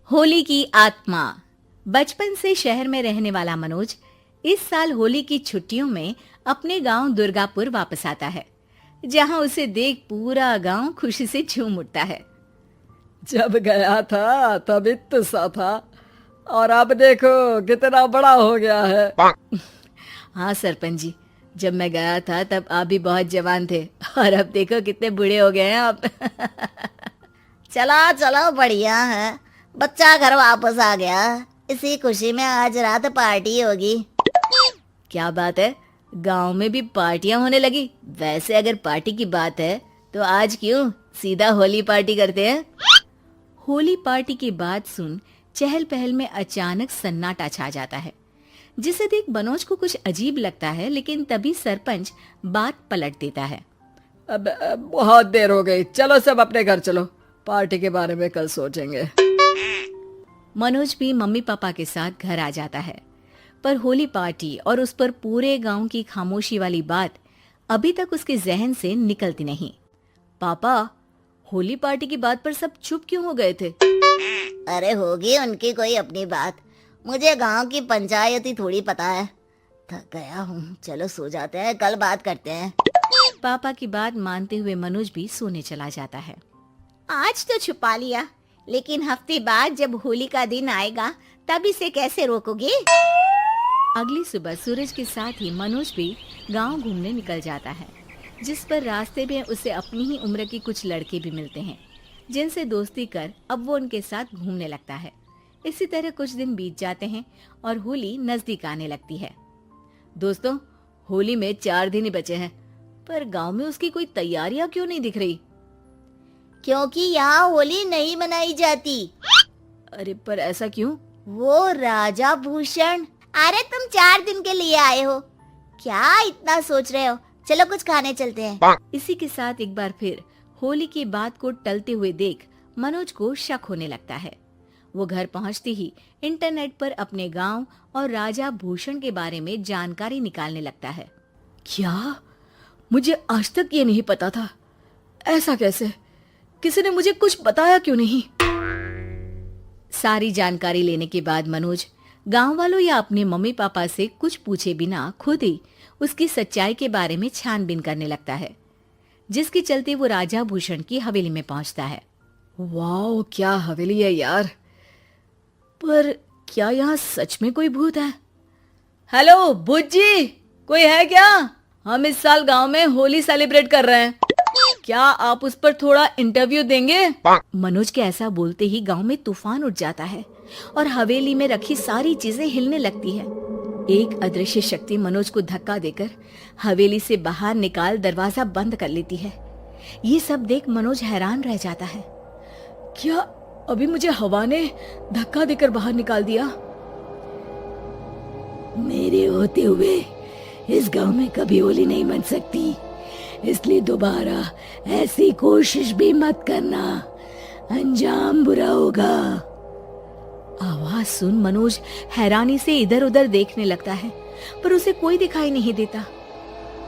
होली की आत्मा। बचपन से शहर में रहने वाला मनोज इस साल होली की छुट्टियों में अपने गांव दुर्गापुर वापस आता है, जहां उसे देख पूरा गांव खुशी से झूम उठता है। जब गया था तब इतना सा था और अब देखो कितना बड़ा हो गया है। हाँ सरपंच जी, जब मैं गया था तब आप भी बहुत जवान थे और अब देखो कितने बूढ़े हो गए हैं आप। चलो चलो, बढ़िया है। बच्चा घर वापस आ गया। इसी खुशी में आज रात पार्टी होगी। क्या बात है, गांव में भी पार्टियां होने लगी। वैसे अगर पार्टी की बात है तो आज क्यों सीधा होली पार्टी करते हैं। होली पार्टी की बात सुन चहल पहल में अचानक सन्नाटा छा जाता है, जिसे देख मनोज को कुछ अजीब लगता है। लेकिन तभी सरपंच बात पलट देता है। अब बहुत देर हो गई, चलो सब अपने घर चलो, पार्टी के बारे में कल सोचेंगे। मनोज भी मम्मी पापा के साथ घर आ जाता है, पर होली पार्टी और उस पर पूरे गांव की खामोशी वाली बात अभी तक उसके जहन से निकलती नहीं। पापा, होली पार्टी की बात पर सब चुप क्यों हो गए थे? अरे होगी उनकी कोई अपनी बात। मुझे गांव की पंचायत ही थोड़ी पता है। थक गया हूँ, चलो सो जाते हैं, कल बात करते हैं। पापा की बात मानते हुए मनोज भी सोने चला जाता है। आज तो छुपा लिया, लेकिन हफ्ते बाद जब होली का दिन आएगा तब इसे कैसे रोकोगे? अगली सुबह सूरज के साथ ही मनोज भी गांव घूमने निकल जाता है, जिस पर रास्ते में उसे अपनी ही उम्र के कुछ लड़के भी मिलते हैं, जिनसे दोस्ती कर अब वो उनके साथ घूमने लगता है। इसी तरह कुछ दिन बीत जाते हैं और होली नजदीक आने लगती है। दोस्तों, होली में 4 दिन ही बचे हैं, पर गांव में उसकी कोई तैयारियां क्यों नहीं दिख रही? क्योंकि यहाँ होली नहीं मनाई जाती। अरे पर ऐसा क्यों? वो राजा भूषण। अरे तुम 4 दिन के लिए आए हो, क्या इतना सोच रहे हो? चलो कुछ खाने चलते हैं। इसी के साथ एक बार फिर होली की बात को टलते हुए देख मनोज को शक होने लगता है। वो घर पहुंचते ही इंटरनेट पर अपने गांव और राजा भूषण के बारे में जानकारी निकालने लगता है। क्या? मुझे आज तक ये नहीं पता था। ऐसा कैसे? किसी ने मुझे कुछ बताया क्यों नहीं? सारी जानकारी लेने के बाद मनोज गांव वालों या अपने मम्मी पापा से कुछ पूछे बिना खुद ही उसकी सच्चाई के बारे में छानबीन करने लगता है, जिसके चलते वो राजा भूषण की हवेली में पहुंचता है। वाह, क्या हवेली है यार। पर क्या यहाँ सच में कोई भूत है? हेलो भूत जी, कोई है क्या? हम इस साल गांव में होली सेलिब्रेट कर रहे हैं, क्या आप उस पर थोड़ा इंटरव्यू देंगे? मनोज के ऐसा बोलते ही गांव में तूफान उठ जाता है और हवेली में रखी सारी चीजें हिलने लगती है। एक अदृश्य शक्ति मनोज को धक्का देकर हवेली से बाहर निकाल दरवाजा बंद कर लेती है। ये सब देख मनोज हैरान रह जाता है। क्या अभी मुझे हवा ने धक्का देकर बाहर निकाल दिया? मेरे होते हुए इस गांव में कभी होली नहीं मन सकती, इसलिए दोबारा ऐसी कोशिश भी मत करना, अंजाम बुरा होगा। आवाज सुन मनोज हैरानी से इधर उधर देखने लगता है, पर उसे कोई दिखाई नहीं देता।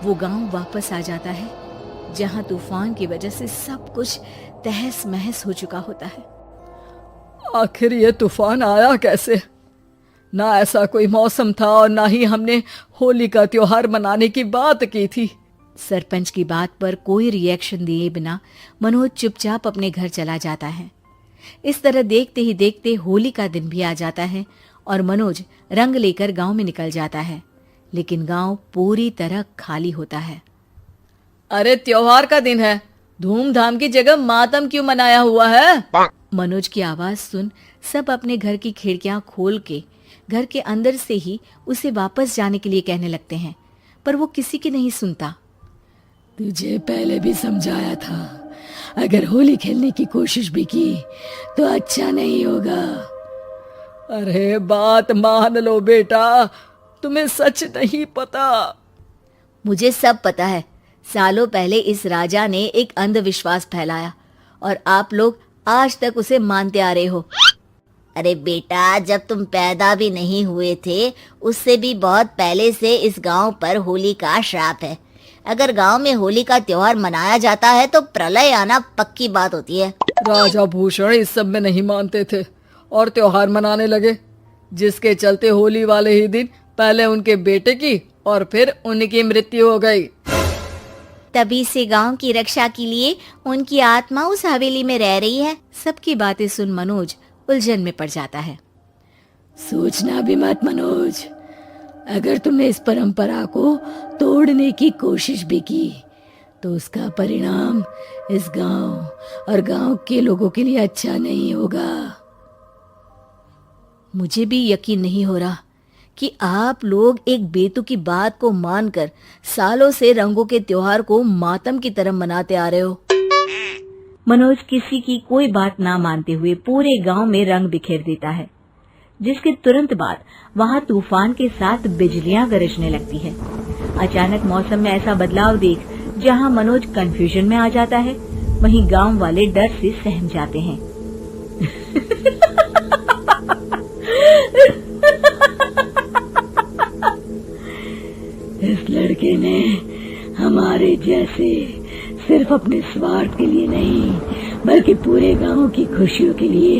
वो गांव वापस आ जाता है, जहां तूफान की वजह से सब कुछ तहस महस हो चुका होता है। आखिर ये तूफान आया कैसे? ना ऐसा कोई मौसम था और ना ही हमने होली का त्योहार मनाने की बात की थी। सरपंच की बात पर कोई रिएक्शन दिए बिना मनोज चुपचाप अपने घर चला जाता है। इस तरह देखते ही देखते होली का दिन भी आ जाता है और मनोज रंग लेकर गांव में निकल जाता है, लेकिन गांव पूरी तरह खाली होता है। अरे त्योहार का दिन है, धूमधाम की जगह मातम क्यों मनाया हुआ है? मनोज की आवाज सुन सब अपने घर की खिड़कियां खोल के घर के अंदर से ही उसे वापस जाने के लिए कहने लगते हैं, पर वो किसी की नहीं सुनता। तुझे पहले भी समझाया था, अगर होली खेलने की कोशिश भी की तो अच्छा नहीं होगा। अरे बात मान लो बेटा, तुम्हें सच नहीं पता। मुझे सब पता है। सालों पहले इस राजा ने एक अंधविश्वास फैलाया और आप लोग आज तक उसे मानते आ रहे हो। अरे बेटा, जब तुम पैदा भी नहीं हुए थे उससे भी बहुत पहले से इस गांव पर होली का श्राप है। अगर गांव में होली का त्योहार मनाया जाता है तो प्रलय आना पक्की बात होती है। राजा भूषण इस सब में नहीं मानते थे और त्योहार मनाने लगे, जिसके चलते होली वाले ही दिन पहले उनके बेटे की और फिर उनकी मृत्यु हो गई। तभी से गांव की रक्षा के लिए उनकी आत्मा उस हवेली में रह रही है। सबकी बातें सुन मनोज उलझन में पड़ जाता है। सोचना भी मत मनोज, अगर तुमने इस परंपरा को तोड़ने की कोशिश भी की तो उसका परिणाम इस गांव और गांव के लोगों के लिए अच्छा नहीं होगा। मुझे भी यकीन नहीं हो रहा कि आप लोग एक बेतुकी बात को मानकर सालों से रंगों के त्योहार को मातम की तरह मनाते आ रहे हो। मनोज किसी की कोई बात ना मानते हुए पूरे गांव में रंग बिखेर देता है, जिसके तुरंत बाद वहां तूफान के साथ बिजलियां गरजने लगती है। अचानक मौसम में ऐसा बदलाव देख जहां मनोज कंफ्यूजन में आ जाता है, वहीं गांव वाले डर से सहम जाते हैं। इस लड़के ने हमारे जैसे सिर्फ अपने स्वार्थ के लिए नहीं बल्कि पूरे गांव की खुशियों के लिए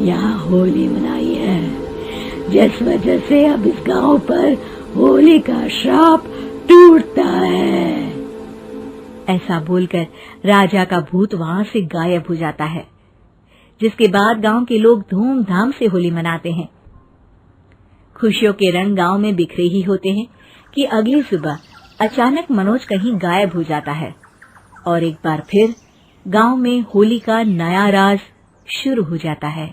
यहाँ होली मनाई है, जिस वजह से अब इस गांव पर होली का श्राप टूटता है। ऐसा बोलकर राजा का भूत वहां से गायब हो जाता है, जिसके बाद गांव के लोग धूमधाम से होली मनाते हैं। खुशियों के रंग गांव में बिखरे ही होते हैं कि अगली सुबह अचानक मनोज कहीं गायब हो जाता है और एक बार फिर गांव में होली का नया राज शुरू हो जाता है।